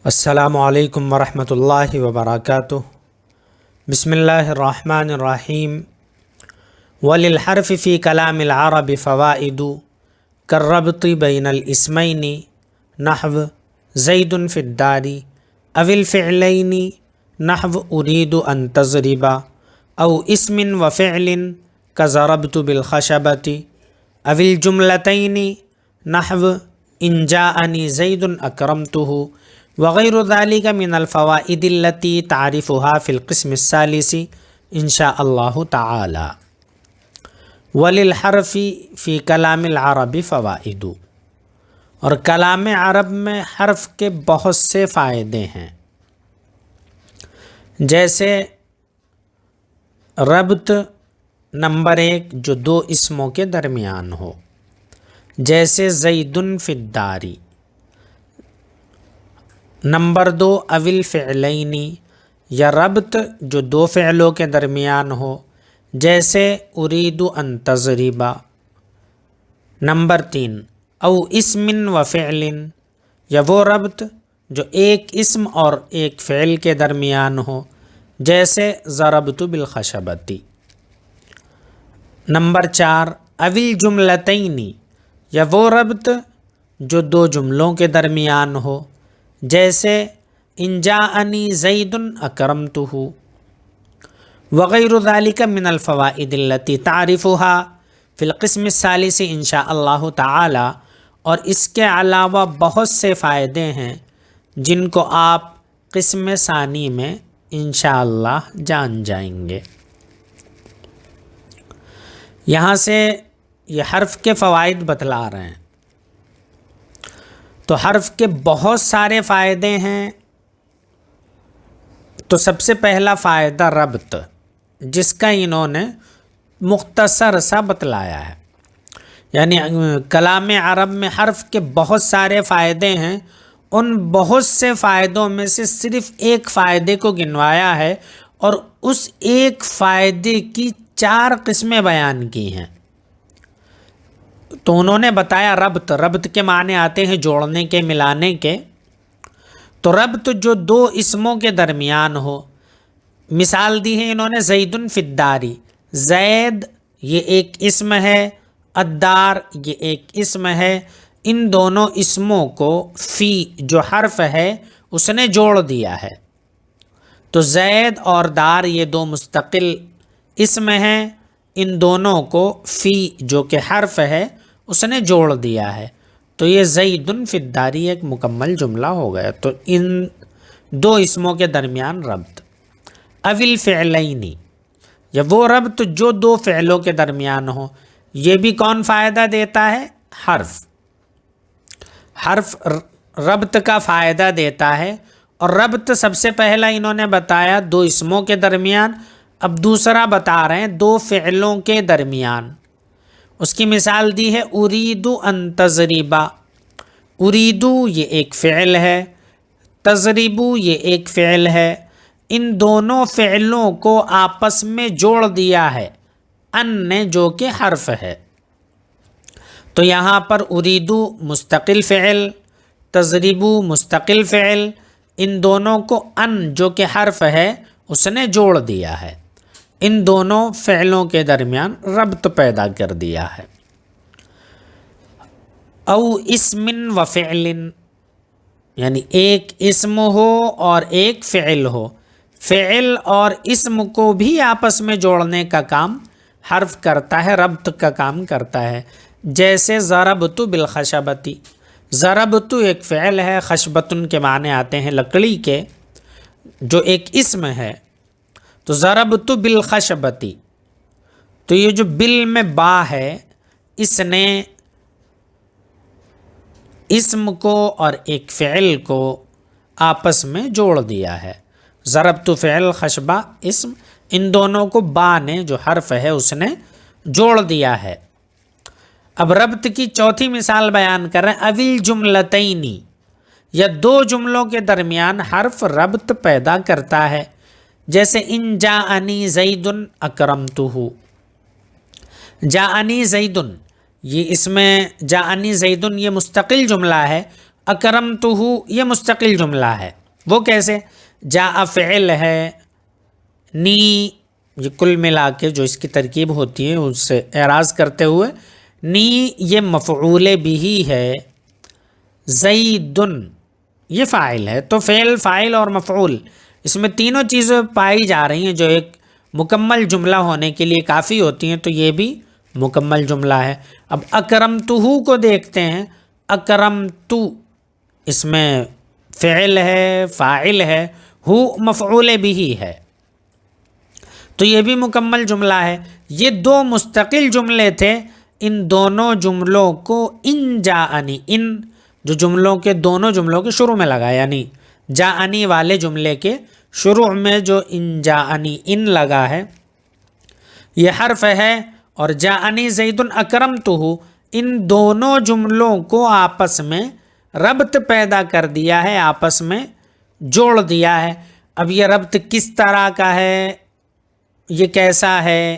السلام علیکم ورحمۃ اللہ وبرکاتہ۔ بسم اللہ الرحمن الرحیم۔ وللحرف فی کلام العرب فوائد کالربط بین الاسمین نحو زید فی الدار او الفعلین نحو ارید ان تضرب او اسم وفعل کضربت بالخشبۃ او الجملتین نحو ان جاءنی زید اکرمتہ وغیر ذلك من الفوائد التي تعرفها في القسم الثالث ان شاء اللہ تعالی۔ وللحرف فی کلام العرب فوائد، اور کلام عرب میں حرف کے بہت سے فائدے ہیں، جیسے ربط نمبر 1 جو دو اسموں کے درمیان ہو، جیسے زید فی الدار۔ نمبر 2 اول فعلینی، یا ربط جو دو فعلوں کے درمیان ہو، جیسے ارید ان تضرب۔ نمبر 3 او اسم و فعل، یا وہ ربط جو ایک اسم اور ایک فعل کے درمیان ہو، جیسے ضربت بالخشبۃ۔ نمبر 4 اول جملتینی، یا وہ ربط جو دو جملوں کے درمیان ہو، جیسے ان جاءنی زید اکرمتہ۔ وغیر ذلك من الفوائد التي تعرفها فی القسم الثالث ان شاء اللہ تعالی، اور اس کے علاوہ بہت سے فائدے ہیں جن کو آپ قسم ثانی میں انشاءاللہ جان جائیں گے۔ یہاں سے یہ حرف کے فوائد بتلا رہے ہیں، تو حرف کے بہت سارے فائدے ہیں۔ تو سب سے پہلا فائدہ ربط، جس کا انہوں نے مختصر سا بتلایا ہے، یعنی کلام عرب میں حرف کے بہت سارے فائدے ہیں، ان بہت سے فائدوں میں سے صرف ایک فائدے کو گنوایا ہے، اور اس ایک فائدے کی 4 قسمیں بیان کی ہیں۔ تو انہوں نے بتایا ربط کے معنی آتے ہیں جوڑنے کے، ملانے کے۔ تو ربط جو دو اسموں کے درمیان ہو، مثال دی ہے انہوں نے زید فی الدار۔ زید یہ ایک اسم ہے، الدار یہ ایک اسم ہے، ان دونوں اسموں کو فی جو حرف ہے اس نے جوڑ دیا ہے۔ تو زید اور دار یہ دو مستقل اسم ہیں، ان دونوں کو فی جو کہ حرف ہے اس نے جوڑ دیا ہے، تو یہ زید فی الدار ایک مکمل جملہ ہو گیا۔ تو ان دو اسموں کے درمیان ربط۔ اول فعلینی، یا وہ ربط جو دو فعلوں کے درمیان ہو، یہ بھی کون فائدہ دیتا ہے؟ حرف ربط کا فائدہ دیتا ہے۔ اور ربط سب سے پہلا انہوں نے بتایا دو اسموں کے درمیان، اب دوسرا بتا رہے ہیں دو فعلوں کے درمیان۔ اس کی مثال دی ہے ارید ان تضرب۔ اریدو یہ ایک فعل ہے، تضربو یہ ایک فعل ہے، ان دونوں فعلوں کو آپس میں جوڑ دیا ہے ان نے، جو کہ حرف ہے۔ تو یہاں پر اریدو مستقل فعل، تضربو مستقل فعل، ان دونوں کو ان جو کہ حرف ہے اس نے جوڑ دیا ہے، ان دونوں فعلوں کے درمیان ربط پیدا کر دیا ہے۔ او اسم و فعل، یعنی ایک اسم ہو اور ایک فعل ہو، فعل اور اسم کو بھی آپس میں جوڑنے کا کام حرف کرتا ہے، ربط کا کام کرتا ہے، جیسے ضربت بالخشبۃ۔ ضربت ایک فعل ہے، خشبۃ کے معنی آتے ہیں لکڑی کے، جو ایک اسم ہے۔ تو ضربت بالخشبۃ، تو یہ جو بل میں با ہے، اس نے اسم کو اور ایک فعل کو آپس میں جوڑ دیا ہے۔ ضربت فعل، خشبہ اسم، ان دونوں کو با نے جو حرف ہے اس نے جوڑ دیا ہے۔ اب ربط کی چوتھی مثال بیان کر رہے ہیں، اول جملتینی، یا دو جملوں کے درمیان حرف ربط پیدا کرتا ہے، جیسے ان جاءنی زید اکرمتہ۔ جاءنی زید، یہ اس میں جاءنی زید یہ مستقل جملہ ہے، اکرمتہ یہ مستقل جملہ ہے، وہ کیسے؟ جاء فعل ہے، نی یہ کل ملا کے جو اس کی ترکیب ہوتی ہے اس سے اعراض کرتے ہوئے نی یہ مفعول بھی ہے، زیدن یہ فاعل ہے، تو فعل فاعل اور مفعول اس میں تینوں چیزیں پائی جا رہی ہیں جو ایک مکمل جملہ ہونے کے لیے کافی ہوتی ہیں، تو یہ بھی مکمل جملہ ہے۔ اب اکرمتہ کو دیکھتے ہیں، اکرمتو اس میں فعل ہے، فاعل ہے، ہو مفعول بھی ہے، تو یہ بھی مکمل جملہ ہے۔ یہ دو مستقل جملے تھے، ان دونوں جملوں کو ان جاءنی، ان جو جملوں کے دونوں جملوں کے شروع میں لگا، یعنی جاءنی والے جملے کے شروع میں جو ان جاءنی ان لگا ہے یہ حرف ہے، اور جاءنی زید اکرمتہ ان دونوں جملوں کو آپس میں ربط پیدا کر دیا ہے، آپس میں جوڑ دیا ہے۔ اب یہ ربط کس طرح کا ہے، یہ کیسا ہے،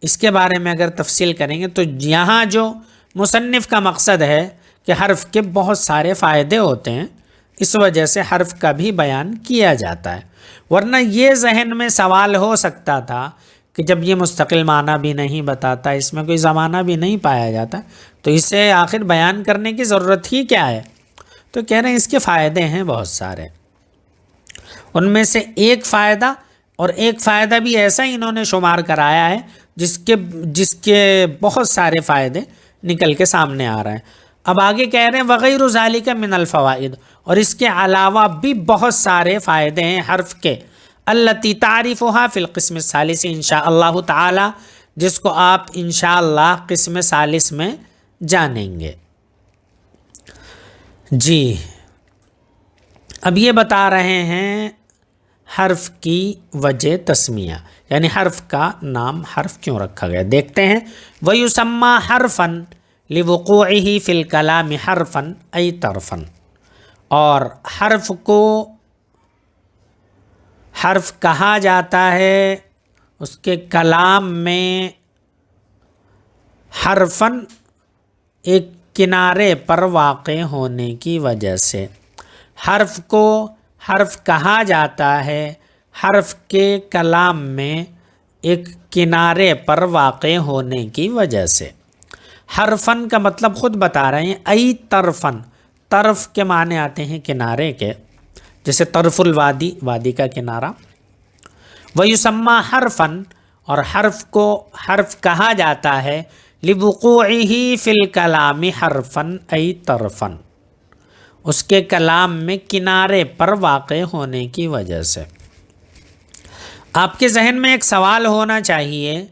اس کے بارے میں اگر تفصیل کریں گے تو یہاں جو مصنف کا مقصد ہے کہ حرف کے بہت سارے فائدے ہوتے ہیں، اس وجہ سے حرف کا بھی بیان کیا جاتا ہے، ورنہ یہ ذہن میں سوال ہو سکتا تھا کہ جب یہ مستقل معنی بھی نہیں بتاتا، اس میں کوئی زمانہ بھی نہیں پایا جاتا، تو اسے آخر بیان کرنے کی ضرورت ہی کیا ہے؟ تو کہہ رہے ہیں اس کے فائدے ہیں بہت سارے، ان میں سے ایک فائدہ، اور ایک فائدہ بھی ایسا انہوں نے شمار کرایا ہے جس کے بہت سارے فائدے نکل کے سامنے آ رہے ہیں۔ اب آگے کہہ رہے ہیں وغیر ذالک من الفوائد، اور اس کے علاوہ بھی بہت سارے فائدے ہیں حرف کے، التی تعریفها فی القسم الثالث انشاء اللہ تعالی، جس کو آپ انشاءاللہ قسم ثالث میں جانیں گے۔ جی اب یہ بتا رہے ہیں حرف کی وجہ تسمیہ، یعنی حرف کا نام حرف کیوں رکھا گیا، دیکھتے ہیں۔ وَيُسَمَّى حَرْفًا لِوُقُوعِهِ فِي الْكَلَامِ حَرْفًا أَيْ طَرْفًا، اور حرف کو حرف کہا جاتا ہے اس کے کلام میں حرفاً ایک کنارے پر واقع ہونے کی وجہ سے، حرف کو حرف کہا جاتا ہے حرف کے کلام میں ایک کنارے پر واقع ہونے کی وجہ سے۔ حرفن کا مطلب خود بتا رہے ہیں، ای طرفن، طرف کے معنی آتے ہیں کنارے کے، جیسے طرف الوادی، وادی کا کنارہ۔ ویسمى حرفن، اور حرف کو حرف کہا جاتا ہے لِوُقُوعِهِ فِي الْكَلَامِ حَرْفًا أَيْ طَرْفًا، اس کے کلام میں کنارے پر واقع ہونے کی وجہ سے۔ آپ کے ذہن میں ایک سوال ہونا چاہیے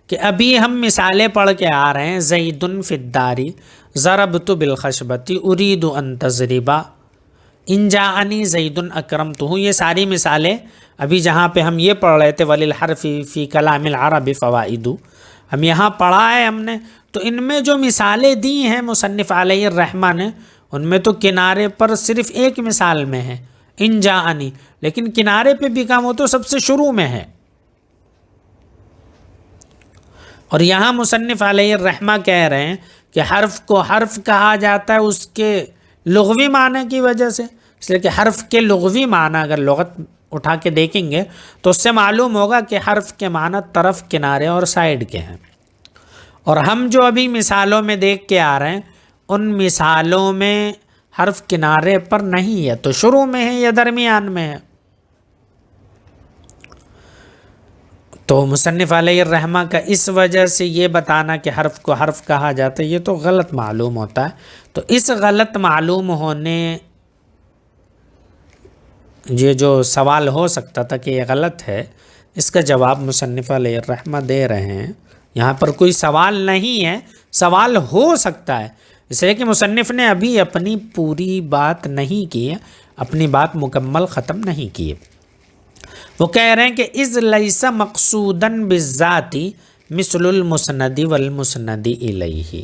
کہ ابھی ہم مثالیں پڑھ کے آ رہے ہیں، زید فی الدار، ضربت بالخشبۃ، ارید ان تضرب، ان جاءنی زید اکرمتہ، یہ ساری مثالیں ابھی جہاں پہ ہم یہ پڑھ رہے تھے وَلِلْحَرْفِ فِي كَلَامِ الْعَرَبِ فَوَائِدُ، ہم یہاں پڑھا ہے ہم نے، تو ان میں جو مثالیں دی ہیں مصنف علیہ الرحمہ نے، ان میں تو کنارے پر صرف ایک مثال میں ہے ان جاءنی، لیکن کنارے پہ بھی کام ہو تو سب سے شروع میں ہے۔ اور یہاں مصنف علیہ الرحمہ کہہ رہے ہیں کہ حرف کو حرف کہا جاتا ہے اس کے لغوی معنی کی وجہ سے، اس لیے کہ حرف کے لغوی معنی اگر لغت اٹھا کے دیکھیں گے تو اس سے معلوم ہوگا کہ حرف کے معنی طرف، کنارے اور سائڈ کے ہیں، اور ہم جو ابھی مثالوں میں دیکھ کے آ رہے ہیں ان مثالوں میں حرف کنارے پر نہیں ہے، تو شروع میں ہے یا درمیان میں ہے۔ تو مصنف علیہ الرحمہ کا اس وجہ سے یہ بتانا کہ حرف کو حرف کہا جاتا ہے یہ تو غلط معلوم ہوتا ہے، تو اس غلط معلوم ہونے، یہ جو سوال ہو سکتا تھا کہ یہ غلط ہے، اس کا جواب مصنف علیہ الرحمہ دے رہے ہیں۔ یہاں پر کوئی سوال نہیں ہے، سوال ہو سکتا ہے، اس لیے کہ مصنف نے ابھی اپنی پوری بات نہیں کی ہے، اپنی بات مکمل ختم نہیں کی ہے۔ وہ کہہ رہے ہیں کہ اذ لیس مقصودا بالذات مثل المسند والمسند الیہ،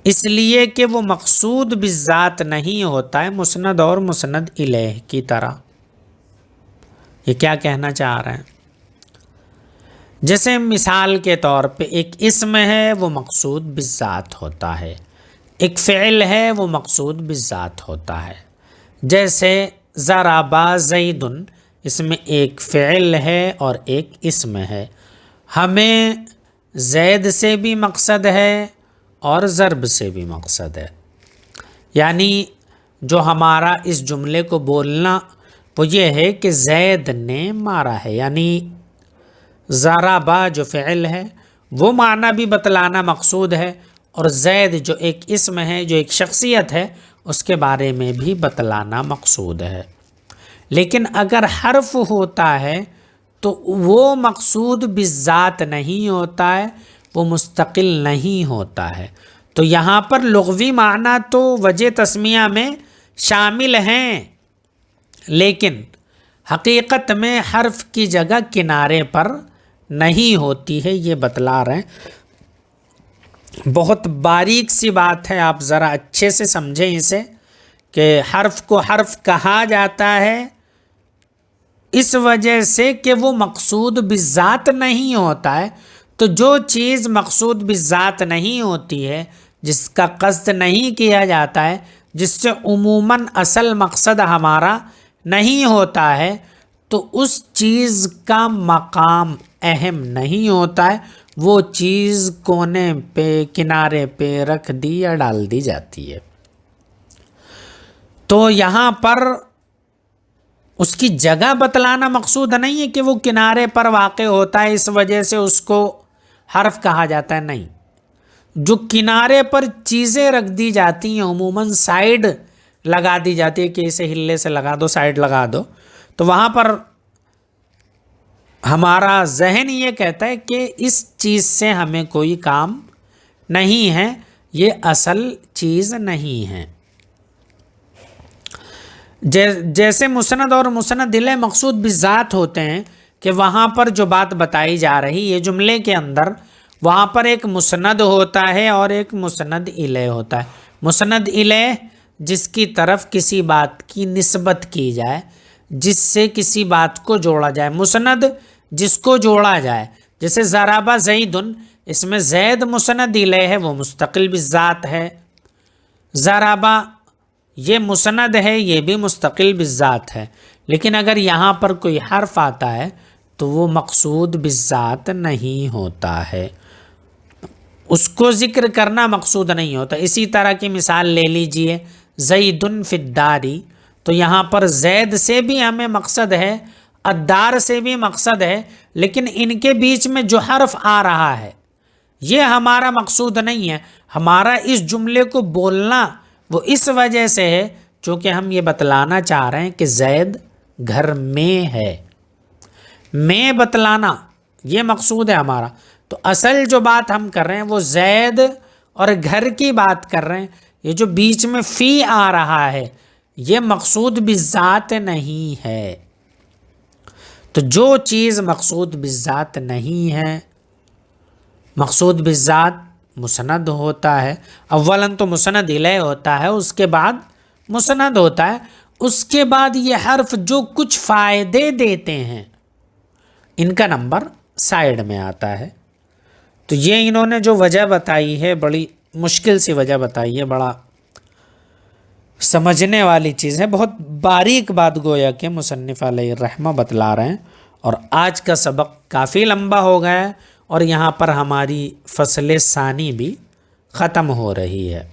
اس لیے کہ وہ مقصود بالذات نہیں ہوتا ہے مسند اور مسند الیہ کی طرح۔ یہ کیا کہنا چاہ رہے ہیں؟ جیسے مثال کے طور پہ ایک اسم ہے وہ مقصود بالذات ہوتا ہے، ایک فعل ہے وہ مقصود بالذات ہوتا ہے، جیسے ضربا زیدن، اس میں ایک فعل ہے اور ایک اسم ہے، ہمیں زید سے بھی مقصد ہے اور ضرب سے بھی مقصد ہے، یعنی جو ہمارا اس جملے کو بولنا وہ یہ ہے کہ زید نے مارا ہے، یعنی ضربا جو فعل ہے وہ معنی بھی بتلانا مقصود ہے، اور زید جو ایک اسم ہے، جو ایک شخصیت ہے، اس کے بارے میں بھی بتلانا مقصود ہے۔ لیکن اگر حرف ہوتا ہے تو وہ مقصود بالذات نہیں ہوتا ہے، وہ مستقل نہیں ہوتا ہے۔ تو یہاں پر لغوی معنی تو وجہ تسمیہ میں شامل ہیں، لیکن حقیقت میں حرف کی جگہ کنارے پر نہیں ہوتی ہے، یہ بتلا رہے ہیں۔ بہت باریک سی بات ہے، آپ ذرا اچھے سے سمجھیں اسے، کہ حرف کو حرف کہا جاتا ہے اس وجہ سے کہ وہ مقصود بالذات نہیں ہوتا ہے۔ تو جو چیز مقصود بالذات نہیں ہوتی ہے، جس کا قصد نہیں کیا جاتا ہے، جس سے عموماً اصل مقصد ہمارا نہیں ہوتا ہے، تو اس چیز کا مقام اہم نہیں ہوتا ہے، وہ چیز کونے پہ کنارے پہ رکھ دی یا ڈال دی جاتی ہے۔ تو یہاں پر اس کی جگہ بتلانا مقصود نہیں ہے کہ وہ کنارے پر واقع ہوتا ہے اس وجہ سے اس کو حرف کہا جاتا ہے، نہیں۔ جو کنارے پر چیزیں رکھ دی جاتی ہیں عموماً سائیڈ لگا دی جاتی ہے کہ اسے ہلے سے لگا دو، سائیڈ لگا دو، تو وہاں پر ہمارا ذہن یہ کہتا ہے کہ اس چیز سے ہمیں کوئی کام نہیں ہے، یہ اصل چیز نہیں ہے۔ جیسے مسند اور مسند الیہ مقصود بالذات ہوتے ہیں کہ وہاں پر جو بات بتائی جا رہی ہے جملے کے اندر، وہاں پر ایک مسند ہوتا ہے اور ایک مسند الیہ ہوتا ہے۔ مسند الیہ جس کی طرف کسی بات کی نسبت کی جائے، جس سے کسی بات کو جوڑا جائے، مسند جس کو جوڑا جائے، جیسے ضربا زیدن، اس میں زید مسند الیہ ہے، وہ مستقل بالذات ہے۔ ضربا یہ مسند ہے، یہ بھی مستقل بالذات ہے، لیکن اگر یہاں پر کوئی حرف آتا ہے تو وہ مقصود بالذات نہیں ہوتا ہے، اس کو ذکر کرنا مقصود نہیں ہوتا۔ اسی طرح کی مثال لے لیجئے زید فی الدار، تو یہاں پر زید سے بھی ہمیں مقصد ہے، الدار سے بھی مقصد ہے، لیکن ان کے بیچ میں جو حرف آ رہا ہے یہ ہمارا مقصود نہیں ہے۔ ہمارا اس جملے کو بولنا وہ اس وجہ سے ہے چونکہ ہم یہ بتلانا چاہ رہے ہیں کہ زید گھر میں ہے، میں بتلانا یہ مقصود ہے ہمارا۔ تو اصل جو بات ہم کر رہے ہیں وہ زید اور گھر کی بات کر رہے ہیں، یہ جو بیچ میں فی آ رہا ہے یہ مقصود بالذات نہیں ہے۔ تو جو چیز مقصود بالذات نہیں ہے، مقصود بالذات مسند ہوتا ہے، اولاً تو مسند الیہ ہوتا ہے، اس کے بعد مسند ہوتا ہے، اس کے بعد یہ حرف جو کچھ فائدے دیتے ہیں ان کا نمبر سائیڈ میں آتا ہے۔ تو یہ انہوں نے جو وجہ بتائی ہے بڑی مشکل سی وجہ بتائی ہے، بڑا سمجھنے والی چیز ہے، بہت باریک بات گویا کہ مصنف علیہ الرحمہ بتلا رہے ہیں۔ اور آج کا سبق کافی لمبا ہو گیا ہے اور یہاں پر ہماری فصل ثانی بھی ختم ہو رہی ہے،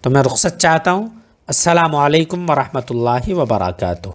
تو میں رخصت چاہتا ہوں۔ السلام علیکم ورحمۃ اللہ وبرکاتہ۔